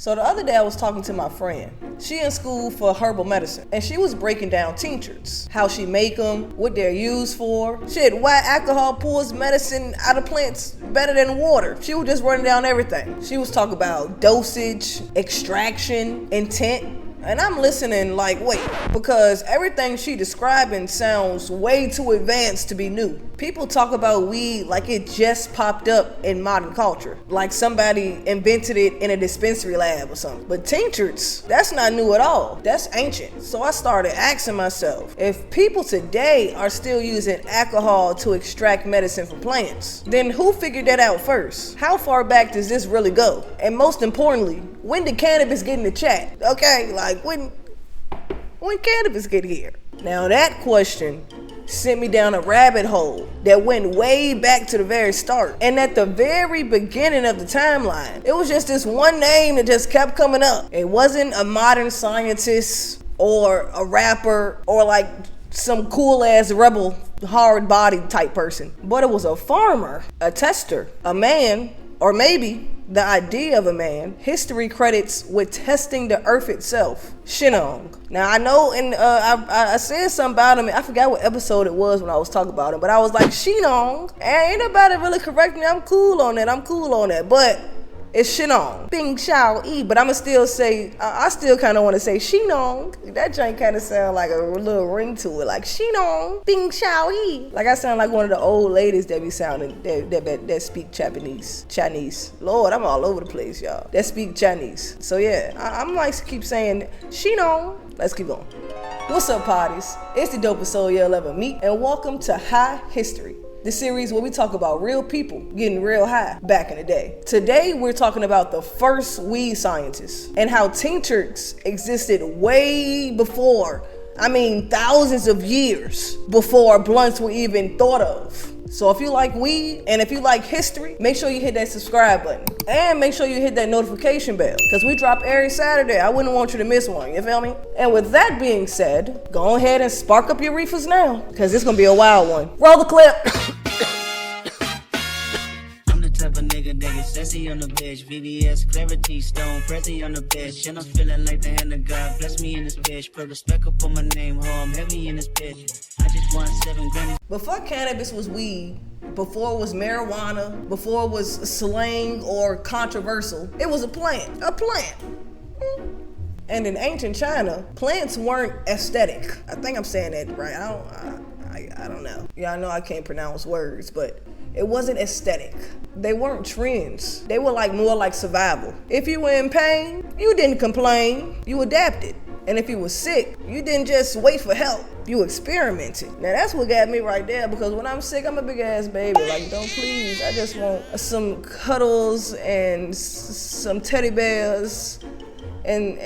So the other day I was talking to my friend. She in school for herbal medicine, and she was breaking down tinctures, how she make them, what they're used for. Shit, why alcohol pulls medicine out of plants better than water. She was just running down everything. She was talking about dosage, extraction, intent. And I'm listening like, wait, because everything she describing sounds way too advanced to be new. People talk about weed like it just popped up in modern culture, like somebody invented it in a dispensary lab or something. But tinctures, that's not new at all. That's ancient. So I started asking myself, if people today are still using alcohol to extract medicine from plants, then who figured that out first? How far back does this really go? And most importantly, when did cannabis get in the chat? Okay, like when cannabis get here? Now that question sent me down a rabbit hole that went way back to the very start. And at the very beginning of the timeline, it was just this one name that just kept coming up. It wasn't a modern scientist or a rapper or like some cool ass rebel hard body type person, but it was a farmer, a tester, a man, or maybe the idea of a man history credits with testing the earth itself, Shinong. Now I know, and I said something about him. I forgot what episode it was when I was talking about him, but I was like, Shinong. And ain't nobody really correct me. I'm cool on that. But it's Shinong. Bing Xiao Yi. But I'ma still say, I still kind of want to say Shinong. That joint kind of sound like a little ring to it, like Shinong. Bing Xiao Yi. Like I sound like one of the old ladies that be sounding, that speak Chinese. Lord, I'm all over the place, y'all. That speak Chinese. So yeah, I'm like keep saying Shinong. Let's keep going. What's up, parties? It's the dopest soul you'll ever meet, and welcome to High History, the series where we talk about real people getting real high back in the day. Today, we're talking about the first weed scientists and how tinctures existed way before, thousands of years before blunts were even thought of. So if you like weed and if you like history, make sure you hit that subscribe button and make sure you hit that notification bell, because we drop every Saturday. I wouldn't want you to miss one, you feel me? And with that being said, go ahead and spark up your reefers now, because it's gonna be a wild one. Roll the clip. Type of nigga that gets sassy on the bitch. VVS, clarity, stone, Prezi on the bitch. And I'm feeling like the hand of God. Bless me in this bitch. Put respect up on my name, ho. I'm heavy in this bitch. I just want 7 Grammys. Before cannabis was weed, before it was marijuana, before it was slang or controversial, it was a plant. A plant. And in ancient China, plants weren't aesthetic. I think I'm saying that right. I don't know. Yeah, I know I can't pronounce words, but it wasn't aesthetic. They weren't trends. They were more like survival. If you were in pain, you didn't complain, you adapted. And if you were sick, you didn't just wait for help, you experimented. Now that's what got me right there, because when I'm sick, I'm a big ass baby. Like, don't please, I just want some cuddles and some teddy bears and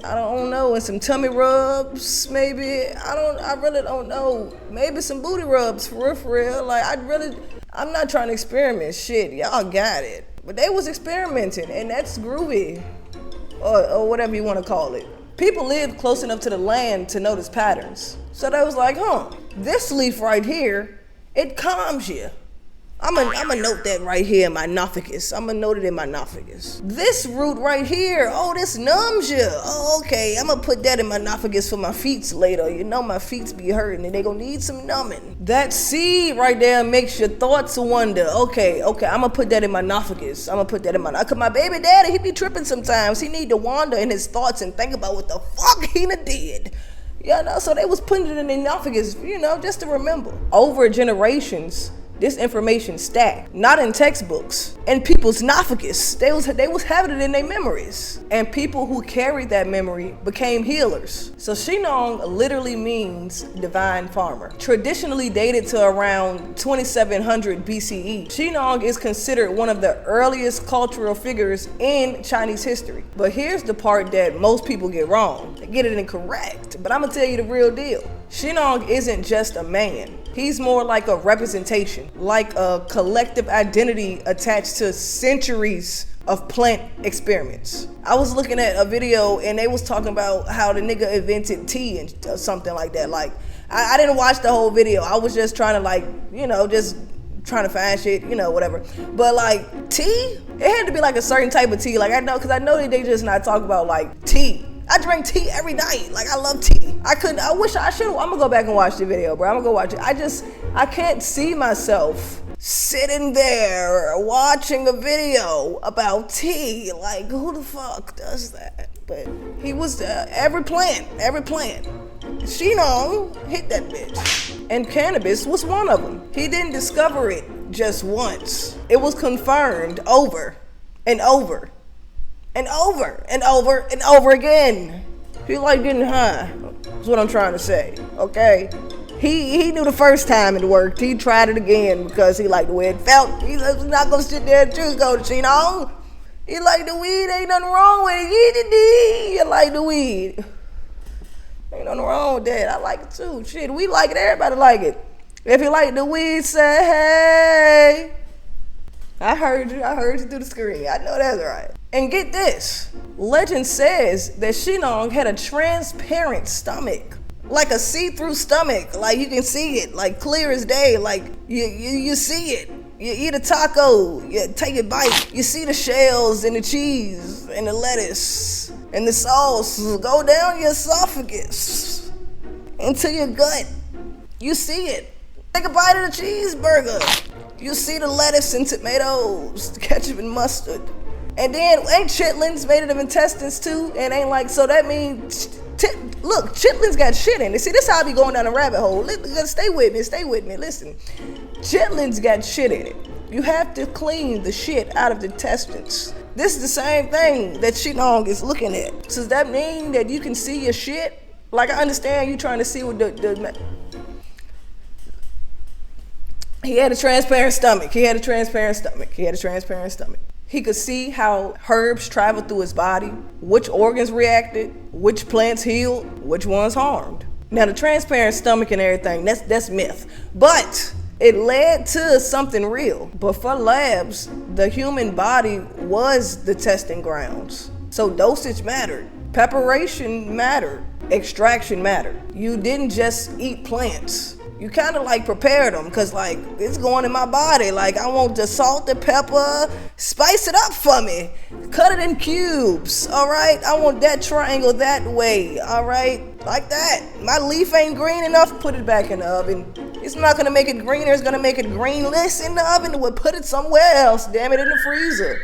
I don't know, and some tummy rubs, maybe. I really don't know. Maybe some booty rubs, for real. Like, I'm not trying to experiment shit. Y'all got it. But they was experimenting, and that's groovy, or whatever you want to call it. People lived close enough to the land to notice patterns. So they was like, this leaf right here, it calms you. I'm gonna note that right here in my esophagus. I'm gonna note it in my esophagus. This root right here, this numbs you. Oh, okay, I'm gonna put that in my esophagus for my feet later. You know my feet be hurting and they gonna need some numbing. That seed right there makes your thoughts wander. Okay, I'm gonna put that in my esophagus. Cause my baby daddy, he be tripping sometimes. He need to wander in his thoughts and think about what the fuck he done did. So they was putting it in the esophagus, just to remember. Over generations, this information stacked, not in textbooks, in people's esophagus. They was having it in their memories. And people who carried that memory became healers. So Shinong literally means divine farmer. Traditionally dated to around 2700 BCE, Shinong is considered one of the earliest cultural figures in Chinese history. But here's the part that most people get wrong. They get it incorrect, but I'm gonna tell you the real deal. Shinong isn't just a man. He's more like a representation, like a collective identity attached to centuries of plant experiments. I was looking at a video and they was talking about how the nigga invented tea and something like that. Like, I didn't watch the whole video. I was just trying to just trying to find shit, whatever. But like tea, it had to be like a certain type of tea. Like I know, cause I know that they just not talk about like tea. I drink tea every night. Like I love tea. I wish I should. I'm gonna go back and watch the video, bro. I'm gonna go watch it. I can't see myself sitting there watching a video about tea. Like who the fuck does that? But he was every plant. Shinon hit that bitch. And cannabis was one of them. He didn't discover it just once. It was confirmed over and over and over and over and over again. He like getting high. That's what I'm trying to say, okay? He knew the first time it worked. He tried it again because he liked the way it felt. He's not gonna sit there and choose go to Shinon. He like the weed, ain't nothing wrong with it. You like the weed. Ain't nothing wrong with that. I like it too. Shit, we like it, everybody like it. If you like the weed, say hey. I heard you through the screen. I know that's right. And get this, legend says that Shinon had a transparent stomach. Like a see-through stomach. Like you can see it, like clear as day. Like you see it. You eat a taco, you take a bite, you see the shells and the cheese and the lettuce and the sauce go down your esophagus into your gut. You see it. Take a bite of the cheeseburger. You see the lettuce and tomatoes, the ketchup and mustard. And then ain't chitlins made of intestines too? And ain't like, so that means, look, chitlins got shit in it. See, this how I be going down a rabbit hole. Stay with me, listen. Chitlins got shit in it. You have to clean the shit out of the intestines. This is the same thing that Shinon is looking at. Does that mean that you can see your shit? Like I understand you trying to see what he had a transparent stomach. He could see how herbs traveled through his body, which organs reacted, which plants healed, which ones harmed. Now the transparent stomach and everything, that's myth. But it led to something real. But for labs, the human body was the testing grounds. So dosage mattered, preparation mattered, extraction mattered. You didn't just eat plants. You kind of like prepared them because like it's going in my body. Like I want the salt, the pepper, spice it up for me. Cut it in cubes, all right? I want that triangle that way, all right? Like that. My leaf ain't green enough, put it back in the oven. It's not gonna make it greener, it's gonna make it greenless in the oven. We'll put it somewhere else, damn it, in the freezer.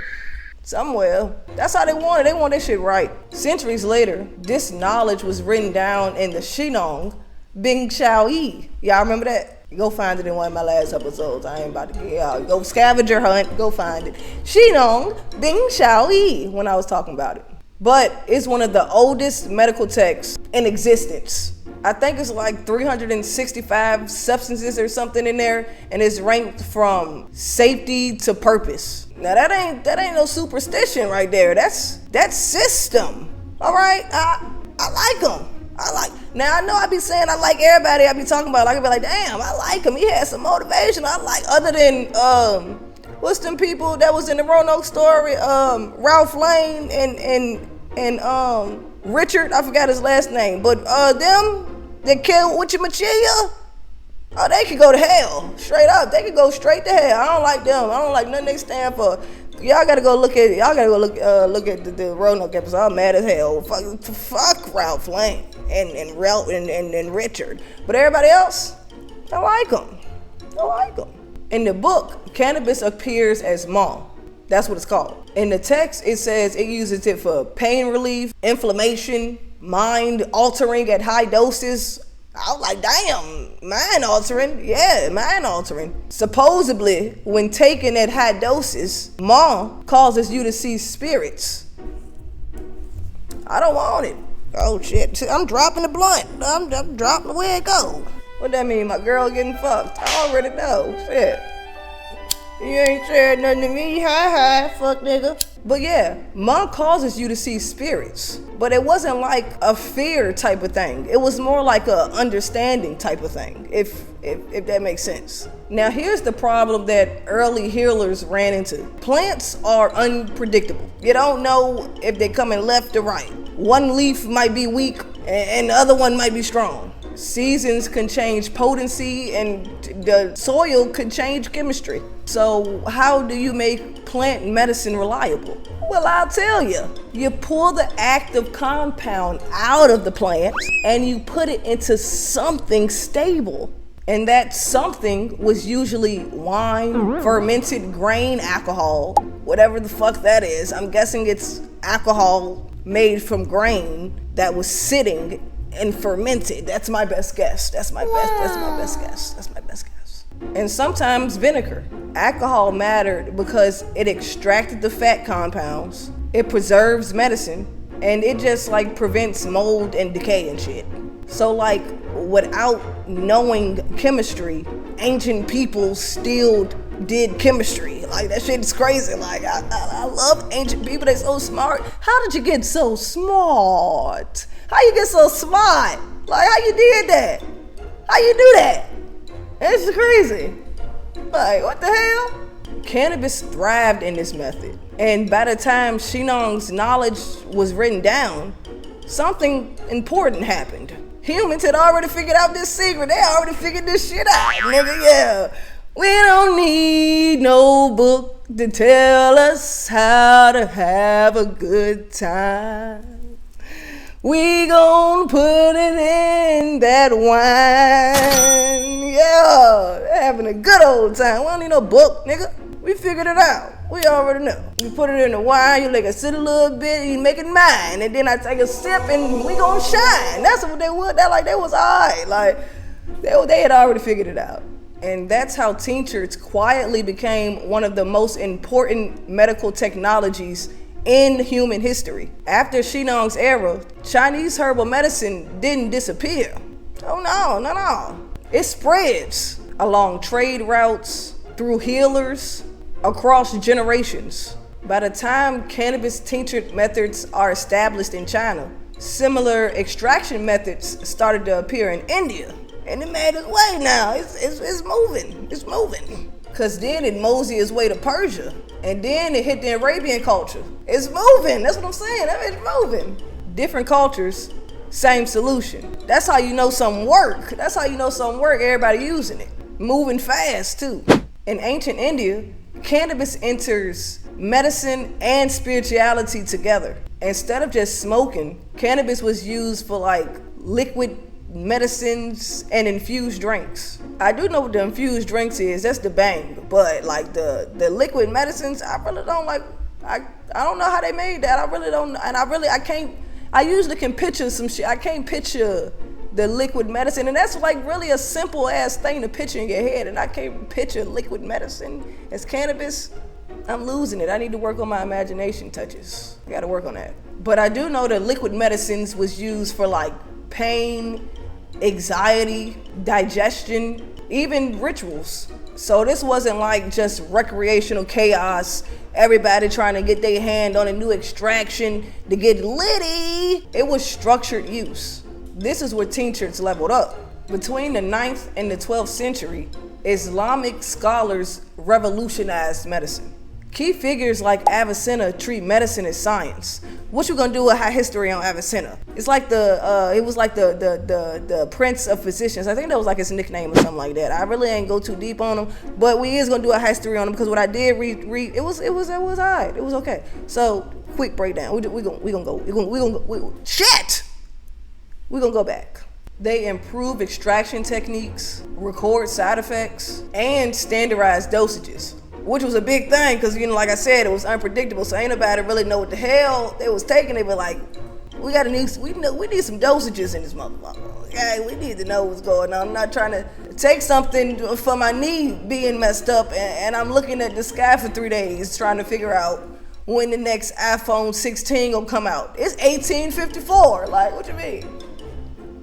Somewhere. That's how they want it. They want that shit right. Centuries later, this knowledge was written down in the Shinon Bing Xiao Yi. Y'all remember that? Go find it in one of my last episodes. I ain't about to get y'all. Go scavenger hunt. Go find it. Shinon Bing Xiao Yi when I was talking about it. But it's one of the oldest medical texts in existence. I think it's like 365 substances or something in there, and it's ranked from safety to purpose. Now that ain't no superstition right there. That's system. All right, I like them. Now I know I be saying I like everybody I be talking about. I can be like, damn, I like him. He had some motivation. I like, other than what's them people that was in the Roanoke story? Ralph Lane and Richard. I forgot his last name, but them that killed Wichimachia. Oh, they could go to hell. Straight up, they could go straight to hell. I don't like them. I don't like nothing they stand for. Y'all gotta go look at the Roanoke episode. I'm mad as hell. Fuck Ralph Lane and Ralph and Richard. But everybody else, I like them. In the book, cannabis appears as mom. That's what it's called. In the text, it says it uses it for pain relief, inflammation, mind altering at high doses. I was like, damn, mind altering. Yeah, mind altering. Supposedly, when taken at high doses, mom causes you to see spirits. I don't want it. Oh shit, I'm dropping the blunt. I'm dropping where it go. What that mean, my girl getting fucked? I already know, shit. You ain't said nothing to me, hi, fuck nigga. But yeah, mom causes you to see spirits. But it wasn't like a fear type of thing. It was more like a understanding type of thing, if that makes sense. Now here's the problem that early healers ran into. Plants are unpredictable. You don't know if they're coming left or right. One leaf might be weak and the other one might be strong. Seasons can change potency and the soil could change chemistry. So how do you make plant medicine reliable? Well, I'll tell you. You pull the active compound out of the plant and you put it into something stable. And that something was usually wine, fermented grain alcohol, whatever the fuck that is. I'm guessing it's alcohol made from grain that was sitting and fermented. That's my best guess. That's my best guess. And sometimes vinegar. Alcohol mattered because it extracted the fat compounds, it preserves medicine, and it just like prevents mold and decay and shit. So like, without knowing chemistry, ancient people still did chemistry. Like, that shit is crazy. Like, I love ancient people. They so smart. How did you get so smart? How you get so smart? Like, how you did that? How you do that? It's crazy. Like, what the hell? Cannabis thrived in this method. And by the time Shillong's knowledge was written down, something important happened. Humans had already figured out this secret. They already figured this shit out, nigga, yeah. We don't need no book to tell us how to have a good time. We gon' put it in that wine. Yeah, having a good old time. We don't need no book, nigga. We figured it out. We already know. You put it in the wine, you let it sit a little bit, you make it mine, and then I take a sip and we gon' shine. That's what they would. They was alright. Like, they had already figured it out. And that's how tinctures quietly became one of the most important medical technologies in human history. After Shillong's era, Chinese herbal medicine didn't disappear. Oh no. It spreads along trade routes, through healers, across generations. By the time cannabis tincture methods are established in China, similar extraction methods started to appear in India. And it made its way now. It's moving. Cause then it moseyed its way to Persia. And then it hit the Arabian culture. It's moving, that's what I'm saying, it's moving. Different cultures, same solution. That's how you know something work. Everybody using it. Moving fast too. In ancient India, cannabis enters medicine and spirituality together. Instead of just smoking, cannabis was used for like liquid medicines and infused drinks. I do know what the infused drinks is, that's the bang, but like the liquid medicines, I really don't like. I don't know how they made that. I really don't, and I can't. I usually can picture some shit. I can't picture the liquid medicine, and that's like really a simple ass thing to picture in your head, and I can't picture liquid medicine as cannabis. I'm losing it. I need to work on my imagination touches. I gotta work on that. But I do know that liquid medicines was used for like pain, anxiety, digestion, even rituals. So this wasn't like just recreational chaos, everybody trying to get their hand on a new extraction to get litty. It was structured use. This is where tinctures leveled up. Between the 9th and the 12th century, Islamic scholars revolutionized medicine. Key figures like Avicenna treat medicine as science. What you gonna do with high history on Avicenna? It's like the prince of physicians. I think that was like his nickname or something like that. I really ain't go too deep on him, but we is gonna do a history on him because what I did read, it was alright. It was okay. So quick breakdown. We gonna go back. They improve extraction techniques, record side effects, and standardize dosages, which was a big thing because, you know, like I said, it was unpredictable. So ain't nobody really know what the hell they was taking. They were like, we need some dosages in this motherfucker. Okay, we need to know what's going on. I'm not trying to take something for my knee being messed up, and I'm looking at the sky for 3 days trying to figure out when the next iPhone 16 gonna come out. It's 1854. Like, what you mean?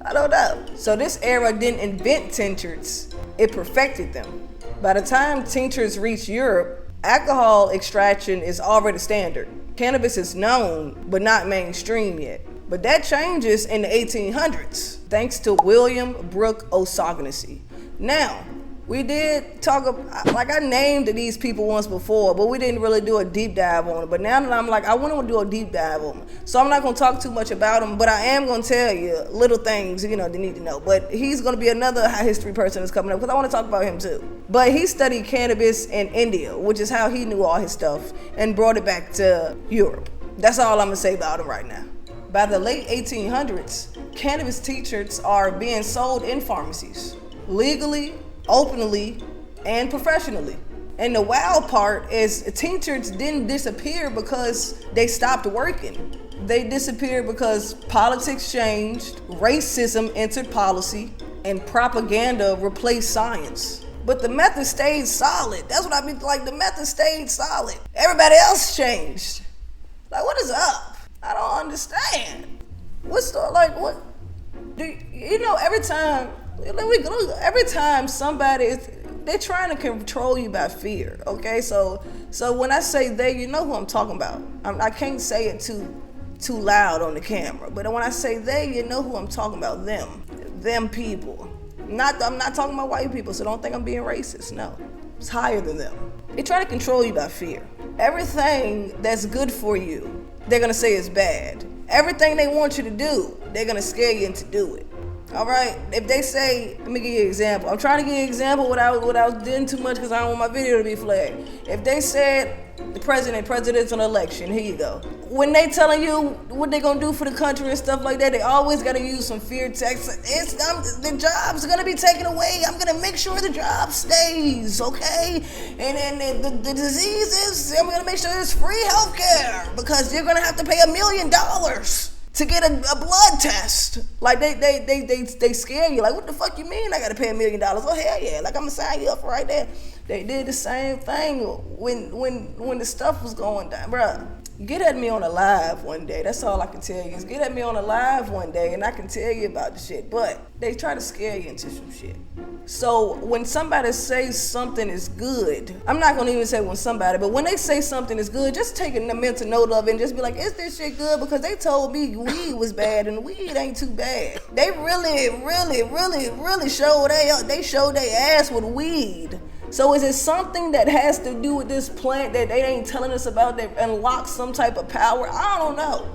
I don't know. So this era didn't invent tinctures, it perfected them. By the time tinctures reach Europe, alcohol extraction is already standard. Cannabis is known, but not mainstream yet. But that changes in the 1800s, thanks to William Brooke O'Shaughnessy. Now, We did talk like I named these people once before, but we didn't really do a deep dive on it. But now that I'm like, I want to do a deep dive on them. So I'm not going to talk too much about them, but I am going to tell you little things, you know, they need to know. But he's going to be another high history person that's coming up because I want to talk about him too. But he studied cannabis in India, which is how he knew all his stuff, and brought it back to Europe. That's all I'm going to say about him right now. By the late 1800s, cannabis tinctures are being sold in pharmacies, legally, openly, and professionally. And the wild part is tinctures didn't disappear because they stopped working. They disappeared because politics changed, racism entered policy, and propaganda replaced science. But the method stayed solid. That's what I mean, like the method stayed solid. Everybody else changed. Like, what is up? I don't understand. What's the, like, what? Do you know, every time somebody is, they're trying to control you by fear, okay? So when I say they, you know who I'm talking about. I can't say it too loud on the camera, but when I say they, you know who I'm talking about. Them people. I'm not talking about white people, so don't think I'm being racist. No, it's higher than them. They try to control you by fear. Everything that's good for you, they're gonna say is bad. Everything they want you to do, they're gonna scare you into do it. All right, if they say, let me give you an example. I'm trying to give you an example without doing too much because I don't want my video to be flagged. If they said the presidential election, here you go. When they telling you what they gonna do for the country and stuff like that, they always gotta use some fear text. The job's gonna be taken away. I'm gonna make sure the job stays, okay? And then the diseases, I'm gonna make sure there's free healthcare because you're gonna have to pay $1 million to get a blood test. Like they scare you. Like, what the fuck you mean I gotta pay $1 million? Oh hell yeah! Like, I'm gonna sign you up for right there. They did the same thing when the stuff was going down, bruh. Get at me on a live one day. That's all I can tell you is get at me on a live one day and I can tell you about the shit. But they try to scare you into some shit. So when somebody says something is good, I'm not gonna even say when somebody, but when they say something is good, just take a mental note of it and just be like, is this shit good? Because they told me weed was bad and weed ain't too bad. They really showed they showed their ass with weed. So is it something that has to do with this plant that they ain't telling us about that unlocks some type of power? I don't know.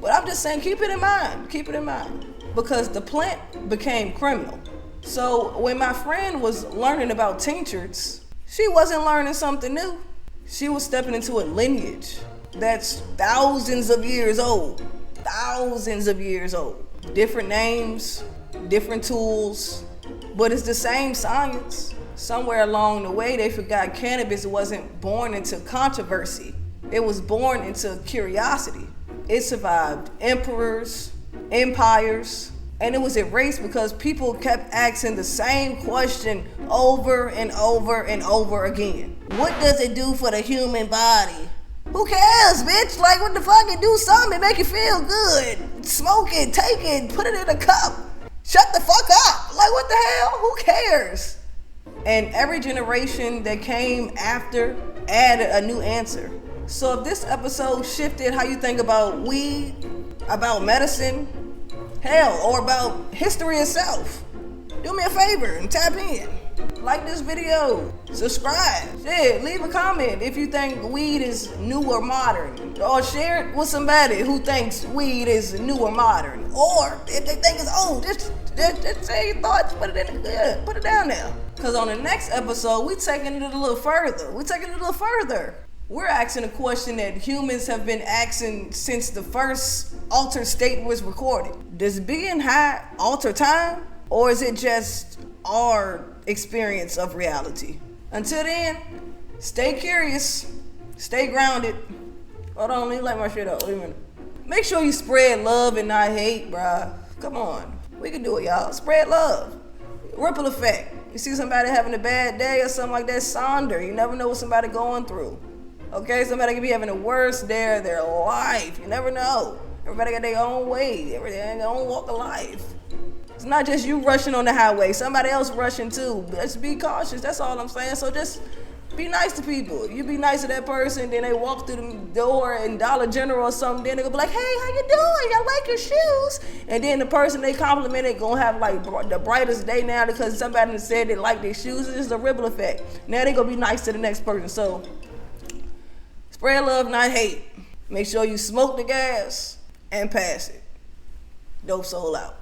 But I'm just saying, keep it in mind. Keep it in mind. Because the plant became criminal. So when my friend was learning about tinctures, she wasn't learning something new. She was stepping into a lineage that's thousands of years old. Thousands of years old. Different names, different tools, but it's the same science. Somewhere along the way, they forgot cannabis wasn't born into controversy. It was born into curiosity. It survived emperors, empires, and it was erased because people kept asking the same question over and over and over again. What does it do for the human body? Who cares, bitch? Like, what the fuck? It do something, it make you feel good. Smoke it, take it, put it in a cup. Shut the fuck up. Like, what the hell? Who cares? And every generation that came after added a new answer. So if this episode shifted how you think about weed, about medicine, hell, or about history itself, do me a favor and tap in. Like this video, subscribe, shit, leave a comment if you think weed is new or modern, or share it with somebody who thinks weed is new or modern, or if they think it's old, just say your thoughts, put it down there. Because on the next episode, we taking it a little further. We're asking a question that humans have been asking since the first altered state was recorded. Does being high alter time, or is it just our experience of reality? Until then, stay curious, stay grounded. Hold on, let me light my shit up. Wait a minute. Make sure you spread love and not hate, bruh. Come on, we can do it, y'all. Spread love. Ripple effect. You see somebody having a bad day or something like that, sonder. You never know what somebody going through. Okay, somebody could be having the worst day of their life. You never know. Everybody got their own way. Everybody got their own walk of life. It's not just you rushing on the highway. Somebody else rushing too. Just be cautious. That's all I'm saying. So just Be nice to people. You be nice to that person, then they walk through the door in Dollar General or something, then they gonna be like, hey, how you doing? I like your shoes. And then the person they complimented gonna have like the brightest day now because somebody said they like their shoes. It's a ripple effect. Now they gonna be nice to the next person. So spread love, not hate. Make sure you smoke the gas and pass it. Dope Soul out.